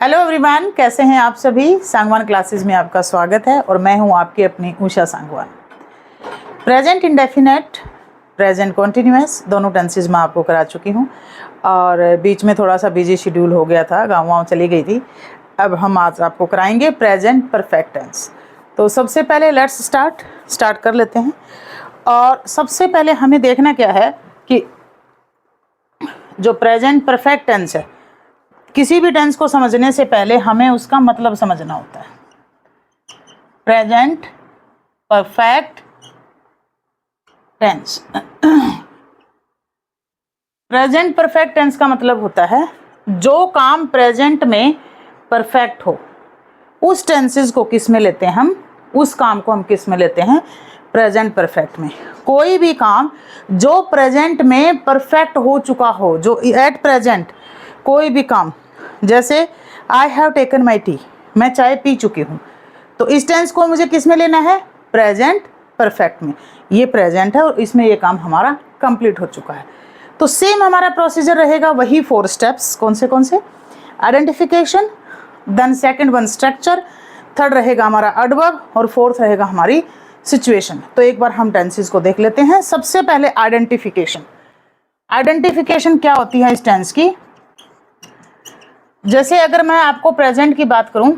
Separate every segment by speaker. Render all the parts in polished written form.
Speaker 1: Hello everyone, कैसे हैं आप सभी। सांगवान क्लासेस में आपका स्वागत है और मैं हूं आपकी अपनी Usha Sangwan. Present indefinite, present continuous दोनों टेंसेस मैं आपको करा चुकी हूं और बीच में थोड़ा सा बिजी शेड्यूल हो गया था, गाँव चली गई थी। अब हम आज आपको कराएंगे प्रेजेंट परफेक्ट टेंस। तो सबसे पहले लेट्स स्टार्ट कर लेते हैं। और सबसे पहले हमें देखना क्या है कि जो प्रेजेंट परफेक्ट टेंस है, किसी भी टेंस को समझने से पहले हमें उसका मतलब समझना होता है। Present perfect tense present perfect tense का मतलब होता है जो काम प्रेजेंट में परफेक्ट हो, उस टेंसेस को किस में लेते हैं हम, उस काम को हम किस में लेते हैं, प्रेजेंट परफेक्ट में। कोई भी काम जो प्रेजेंट में परफेक्ट हो चुका हो, जो एट प्रेजेंट कोई भी काम, जैसे I have taken my T, मैं चाय पी चुकी हूँ, तो इस टेंस को मुझे किस में लेना है, प्रेजेंट परफेक्ट में। ये प्रेजेंट है और इसमें ये काम हमारा कंप्लीट हो चुका है। तो सेम हमारा प्रोसीजर रहेगा, वही 4 स्टेप्स। कौन से identification, then second one structure, third रहेगा हमारा एडवर्ब और फोर्थ रहेगा हमारी सिचुएशन। तो एक बार हम टेंसेस को देख लेते हैं। सबसे पहले आइडेंटिफिकेशन। आइडेंटिफिकेशन क्या होती है इस टेंस की। जैसे अगर मैं आपको प्रेजेंट की बात करूं,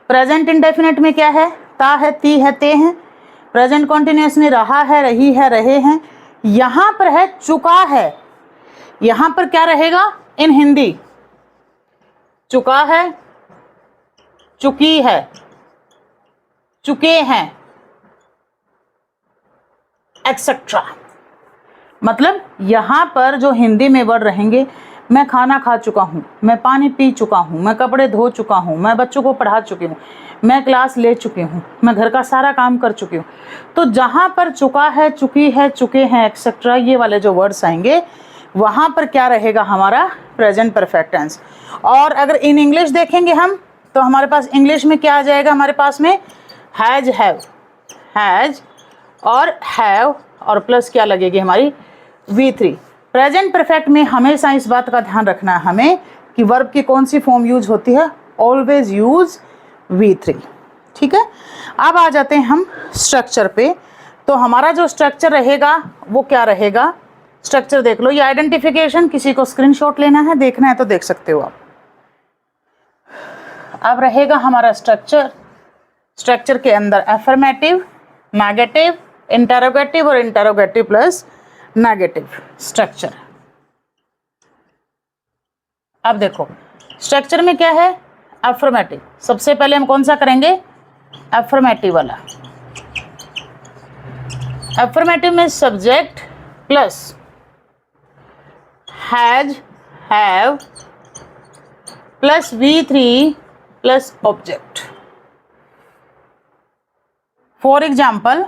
Speaker 1: प्रेजेंट इंडेफिनेट में क्या है, ता है, ती है, ते हैं। प्रेजेंट कॉन्टिन्यूअस में रहा है, रही है, रहे हैं। यहां पर है चुका है, यहां पर क्या रहेगा इन हिंदी, चुका है, चुकी है, चुके हैं, एक्सेट्रा। मतलब यहां पर जो हिंदी में वर्ड रहेंगे, मैं खाना खा चुका हूँ, मैं पानी पी चुका हूँ, मैं कपड़े धो चुका हूँ, मैं बच्चों को पढ़ा चुकी हूँ, मैं क्लास ले चुकी हूँ, मैं घर का सारा काम कर चुकी हूँ। तो जहाँ पर चुका है, चुकी है, चुके हैं, एक्सेट्रा, ये वाले जो वर्ड्स आएंगे, वहाँ पर क्या रहेगा हमारा प्रेजेंट परफेक्ट टेंस। और अगर इन इंग्लिश देखेंगे हम, तो हमारे पास इंग्लिश में क्या आ जाएगा, हमारे पास में हैज, हैज और हैव और प्लस क्या लगेगी हमारी V3। प्रेजेंट परफेक्ट में हमेशा इस बात का ध्यान रखना है हमें कि वर्ब की कौन सी फॉर्म यूज होती है, ऑलवेज यूज V3। ठीक है, अब आ जाते हैं हम स्ट्रक्चर पे। तो हमारा जो स्ट्रक्चर रहेगा वो क्या रहेगा, स्ट्रक्चर देख लो। ये आइडेंटिफिकेशन, किसी को स्क्रीनशॉट लेना है, देखना है तो देख सकते हो आप। अब रहेगा हमारा स्ट्रक्चर। स्ट्रक्चर के अंदर अफर्मेटिव, नेगेटिव, इंटरोगेटिव और इंटरोगेटिव प्लस नेगेटिव स्ट्रक्चर। अब देखो स्ट्रक्चर में क्या है, अफर्मेटिव। सबसे पहले हम कौन सा करेंगे, अफर्मेटिव वाला। अफर्मेटिव में subject plus has, have plus V3 plus object. For example,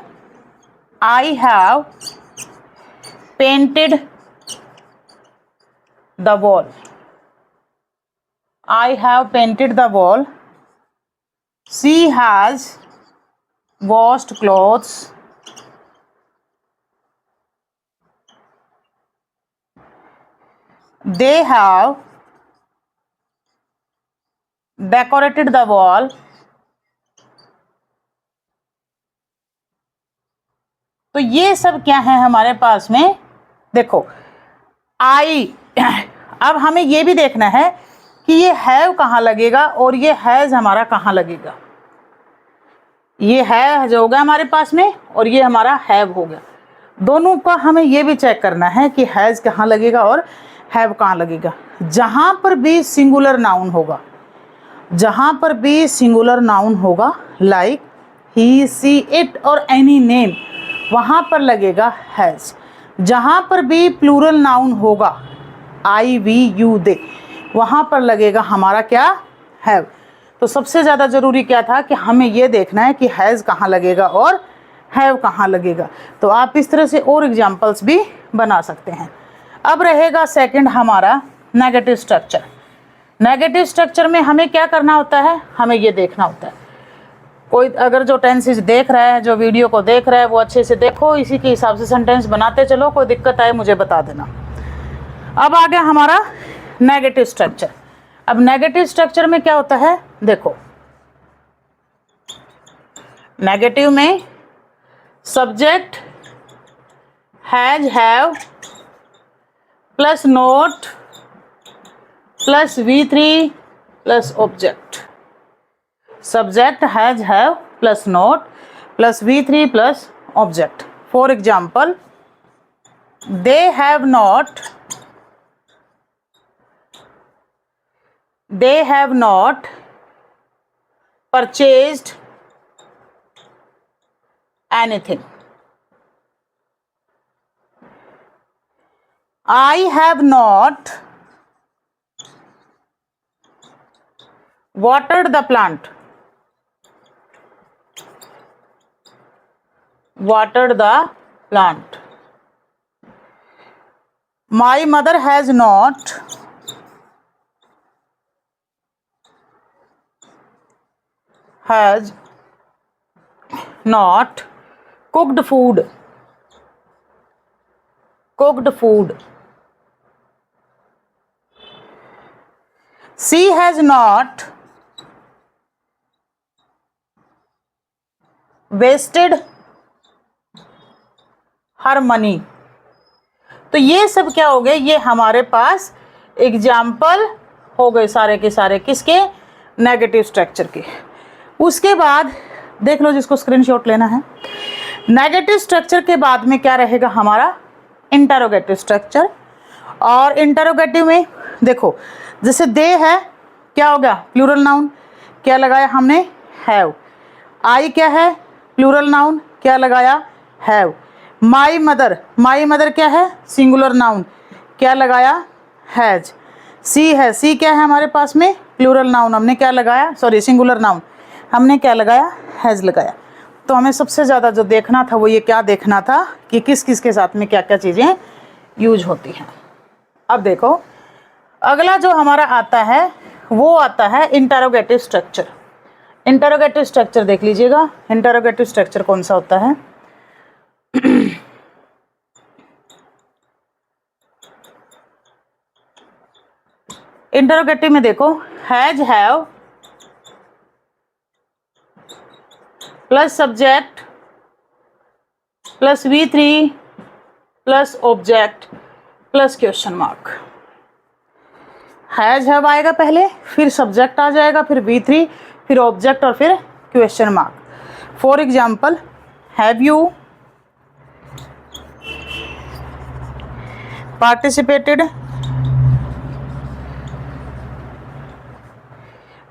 Speaker 1: I have painted the wall. I have painted the wall. She has washed clothes. They have decorated the wall. तो ये सब क्या है हमारे पास में, देखो आई। अब हमें ये भी देखना है कि ये हैव कहाँ लगेगा और ये हैज हमारा कहाँ लगेगा। ये है जो हो गया हमारे पास में और ये हमारा हैव हो गया। दोनों का हमें ये भी चेक करना है कि हैज कहाँ लगेगा और हैव कहाँ लगेगा। जहाँ पर भी सिंगुलर नाउन होगा, जहाँ पर भी सिंगुलर नाउन होगा, लाइक ही, सी, इट और एनी नेम, वहाँ पर लगेगा हैज। जहाँ पर भी प्लूरल नाउन होगा, आई, वी, यू, दे, वहाँ पर लगेगा हमारा क्या, हैव। तो सबसे ज़्यादा ज़रूरी क्या था कि हमें ये देखना है कि हैज़ कहाँ लगेगा और हैव कहाँ लगेगा। तो आप इस तरह से और एग्जाम्पल्स भी बना सकते हैं। अब रहेगा सेकंड हमारा नेगेटिव स्ट्रक्चर। नेगेटिव स्ट्रक्चर में हमें क्या करना होता है, हमें ये देखना होता है। कोई अगर जो टेंसेस देख रहा है, जो वीडियो को देख रहा है, वो अच्छे से देखो, इसी के हिसाब से सेंटेंस बनाते चलो। कोई दिक्कत आए मुझे बता देना। अब आ गया हमारा नेगेटिव स्ट्रक्चर। अब नेगेटिव स्ट्रक्चर में क्या होता है, देखो नेगेटिव में subject has have plus note plus V3 plus object, subject has have plus note plus V3 plus object. For example, they have not purchased anything. I have not watered the plant. Watered the plant. My mother has not cooked food. She has not wasted her money. तो ये सब क्या हो गए, ये हमारे पास example हो गए सारे के सारे किसके, नेगेटिव स्ट्रक्चर के. उसके बाद देख लो जिसको स्क्रीनशॉट लेना है, नेगेटिव स्ट्रक्चर के बाद में क्या रहेगा हमारा, इंटरोगेटिव स्ट्रक्चर. और इंटरोगेटिव में देखो जैसे दे है, क्या हो गया प्लूरल नाउन, क्या लगाया हमने, हैव. आई क्या है, प्लूरल नाउन, क्या लगाया, हैव. माई मदर क्या है, सिंगुलर नाउन, क्या लगाया, हैज. सी है, सी क्या है हमारे पास में, प्लूरल नाउन, हमने क्या लगाया, सॉरी सिंगुलर नाउन, हमने क्या लगाया, हैज लगाया. तो हमें सबसे ज़्यादा जो देखना था वो ये क्या देखना था कि किस किस के साथ में क्या क्या चीज़ें यूज होती हैं. अब देखो अगला जो हमारा आता है वो आता है इंटरोगेटिव स्ट्रक्चर. इंटरोगेटिव स्ट्रक्चर देख लीजिएगा, इंटरोगेटिव स्ट्रक्चर कौन सा होता है. इंटरोगेटिव में देखो has have plus subject plus V3 plus object plus question mark. Has have आएगा पहले, फिर सब्जेक्ट आ जाएगा, फिर V3, फिर ऑब्जेक्ट और फिर question mark. For example, have you participated,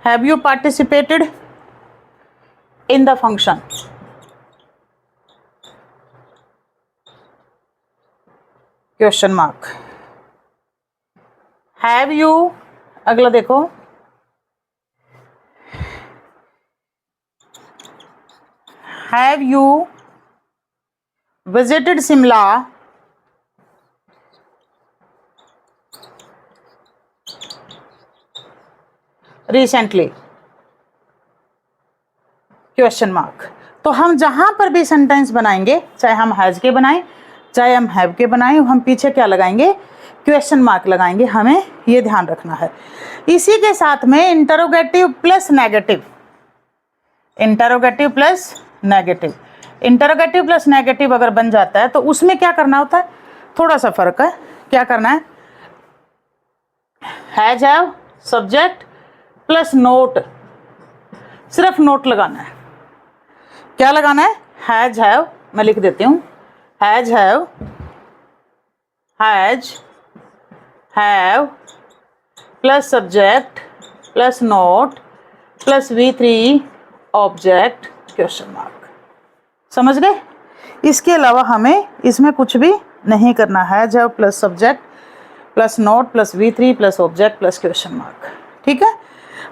Speaker 1: have you participated in the function. Question mark. Have you, अगला देखो have you visited Shimla recently, question mark. तो हम जहां पर भी सेंटेंस बनाएंगे, चाहे हम हैज के बनाएं चाहे हम हैव के बनाएं, हम पीछे क्या लगाएंगे, क्वेश्चन मार्क लगाएंगे. हमें ये ध्यान रखना है. इसी के साथ में interrogative plus negative, interrogative plus negative, interrogative plus negative अगर बन जाता है तो उसमें क्या करना होता है, थोड़ा सा फर्क है. क्या करना है, has have subject plus note, सिर्फ नोट लगाना है. क्या लगाना है, हैज हैव, मैं लिख देती हूँ, has have, has have plus subject plus note plus V3 object question mark. समझ गए. इसके अलावा हमें इसमें कुछ भी नहीं करना. Has have plus subject plus note plus V3 plus object plus question mark. ठीक है.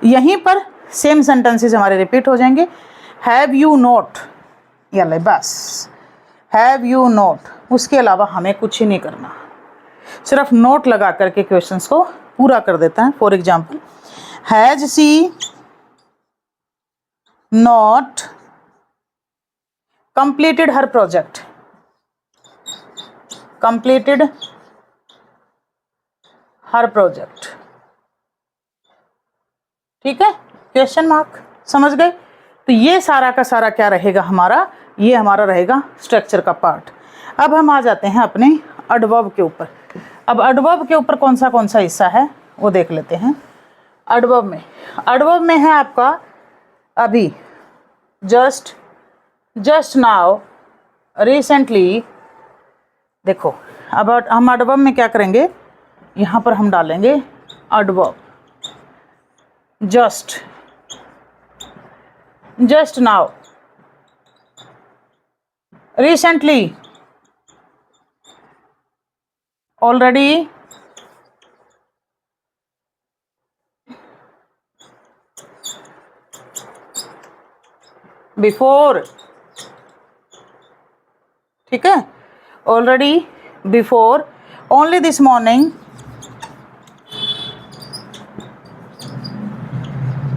Speaker 1: यहीं पर सेम सेंटेंसेस हमारे रिपीट हो जाएंगे. हैव यू नोट, या ले बस हैव यू नोट, उसके अलावा हमें कुछ ही नहीं करना, सिर्फ नोट लगा करके क्वेश्चंस को पूरा कर देता है. For example, has she not completed her project, completed her project. ठीक है, क्वेश्चन मार्क, समझ गए। तो ये सारा का सारा क्या रहेगा हमारा, ये हमारा रहेगा स्ट्रक्चर का पार्ट। अब हम आ जाते हैं अपने एडवर्ब के ऊपर। अब एडवर्ब के ऊपर कौन सा हिस्सा है वो देख लेते हैं। एडवर्ब में है आपका अभी, जस्ट नाउ, रिसेंटली। देखो अब हम एडवर्ब में क्या करेंगे, यहाँ पर हम डालेंगे adverb, just now, recently, already, before, ठीक है, already, before, only this morning,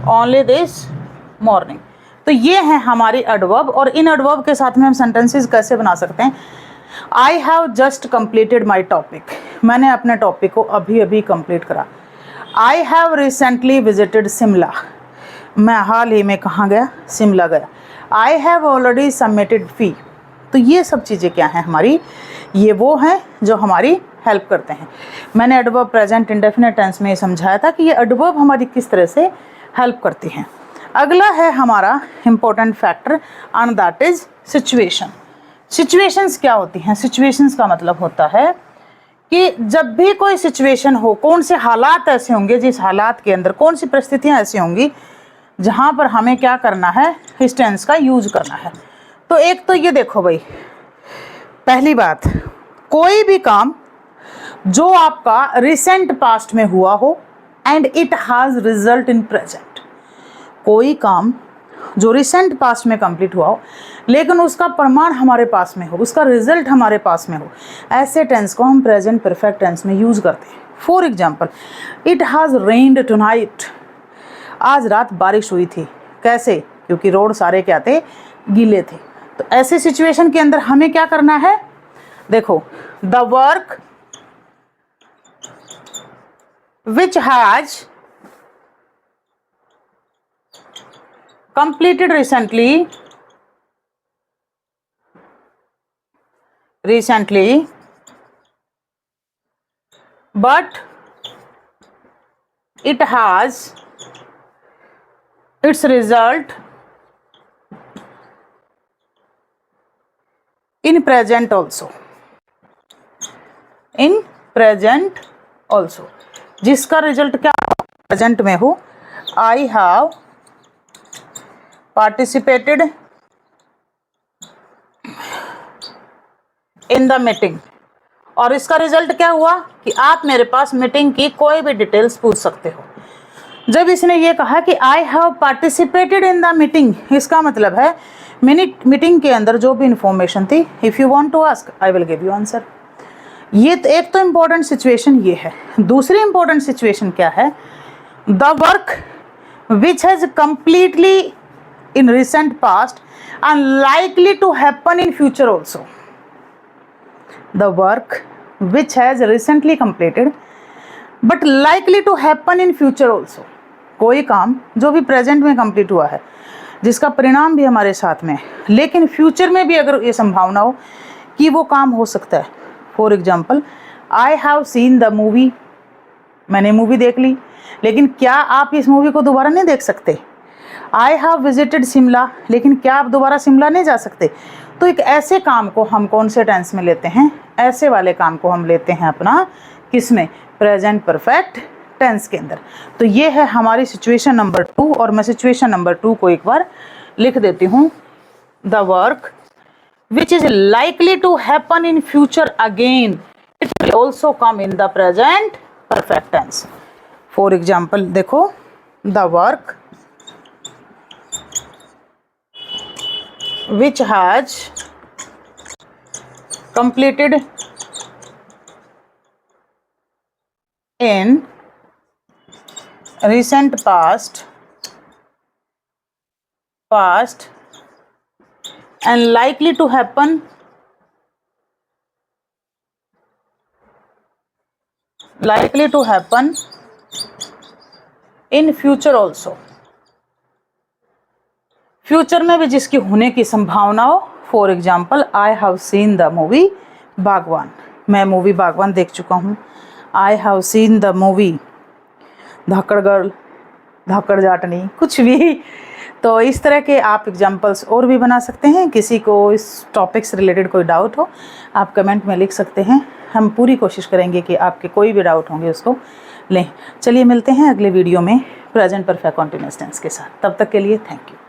Speaker 1: only this morning। तो ये है हमारी एडवर्ब, और इन एडवर्ब के साथ में हम सेंटेंसेस कैसे बना सकते हैं। I have just completed my topic, मैंने अपने टॉपिक को अभी अभी कंप्लीट करा। I have recently visited Shimla, मैं हाल ही में कहाँ गया, शिमला गया। आई हैव ऑलरेडी सबमिटेड फी। तो ये सब चीज़ें क्या हैं हमारी, ये वो हैं जो हमारी हेल्प करते हैं। मैंने एडवर्ब प्रेजेंट इंडेफिनिट टेंस में समझाया था कि ये एडवर्ब हमारी किस तरह से हेल्प करती हैं। अगला है हमारा important factor and that is situation. Situations क्या होती हैं, सिचुएशंस का मतलब होता है कि जब भी कोई सिचुएशन हो, कौन से हालात ऐसे होंगे, जिस हालात के अंदर कौन सी परिस्थितियां ऐसी होंगी जहां पर हमें क्या करना है, इस टेंस का यूज करना है। तो एक तो ये देखो भाई, पहली बात, कोई भी काम जो आपका रिसेंट पास्ट में हुआ हो and it has result in present, कोई काम जो रिसेंट पास्ट में कंप्लीट हुआ हो लेकिन उसका प्रमाण हमारे पास में हो, उसका रिजल्ट हमारे पास में हो, ऐसे टेंस को हम प्रेजेंट परफेक्ट टेंस में यूज करते हैं। For example, it has rained tonight, आज रात बारिश हुई थी। कैसे, क्योंकि रोड सारे क्या थे, गीले थे। तो ऐसे सिचुएशन के अंदर हमें क्या करना है, देखो, the work which has completed recently, but it has its result in present also, जिसका रिजल्ट क्या प्रेजेंट में हो। I have participated in the meeting, और इसका रिजल्ट क्या हुआ कि आप मेरे पास मीटिंग की कोई भी डिटेल्स पूछ सकते हो। जब इसने ये कहा कि I have participated in the meeting, इसका मतलब है मीटिंग के अंदर जो भी इंफॉर्मेशन थी, if you want to ask I will give you answer. ये तो एक तो इंपॉर्टेंट सिचुएशन ये है। दूसरी इंपॉर्टेंट सिचुएशन क्या है, the work which has completely in recent past and likely to happen in future also, the work which has recently completed but likely to happen in future also, कोई काम जो भी present में complete हुआ है, जिसका परिणाम भी हमारे साथ में है, लेकिन फ्यूचर में भी अगर ये संभावना हो कि वो काम हो सकता है। For example, I have seen the movie, मैंने मूवी देख ली, लेकिन क्या आप इस मूवी को दोबारा नहीं देख सकते। आई हैव विजिटेड शिमला, लेकिन क्या आप दोबारा शिमला नहीं जा सकते। तो एक ऐसे काम को हम कौन से टेंस में लेते हैं, ऐसे वाले काम को हम लेते हैं अपना किस में, प्रेजेंट परफेक्ट टेंस के अंदर। तो ये है हमारी सिचुएशन नंबर 2, और मैं सिचुएशन नंबर 2 को एक बार लिख देती हूँ। The work which is likely to happen in future again, it will also come in the present perfect tense. For example देखो, the work which has completed in recent past and likely to happen in future also, future में भी जिसकी होने की संभावना हो। For example, I have seen the movie Baghban, मैं movie Baghban देख चुका हूँ। I have seen the movie Dhakad girl, Dhakad Jatni, कुछ भी। तो इस तरह के आप एग्जाम्पल्स और भी बना सकते हैं। किसी को इस टॉपिक से रिलेटेड कोई डाउट हो, आप कमेंट में लिख सकते हैं। हम पूरी कोशिश करेंगे कि आपके कोई भी डाउट होंगे उसको लें। चलिए मिलते हैं अगले वीडियो में प्रेजेंट परफेक्ट कंटीन्यूअस टेंस के साथ। तब तक के लिए थैंक यू।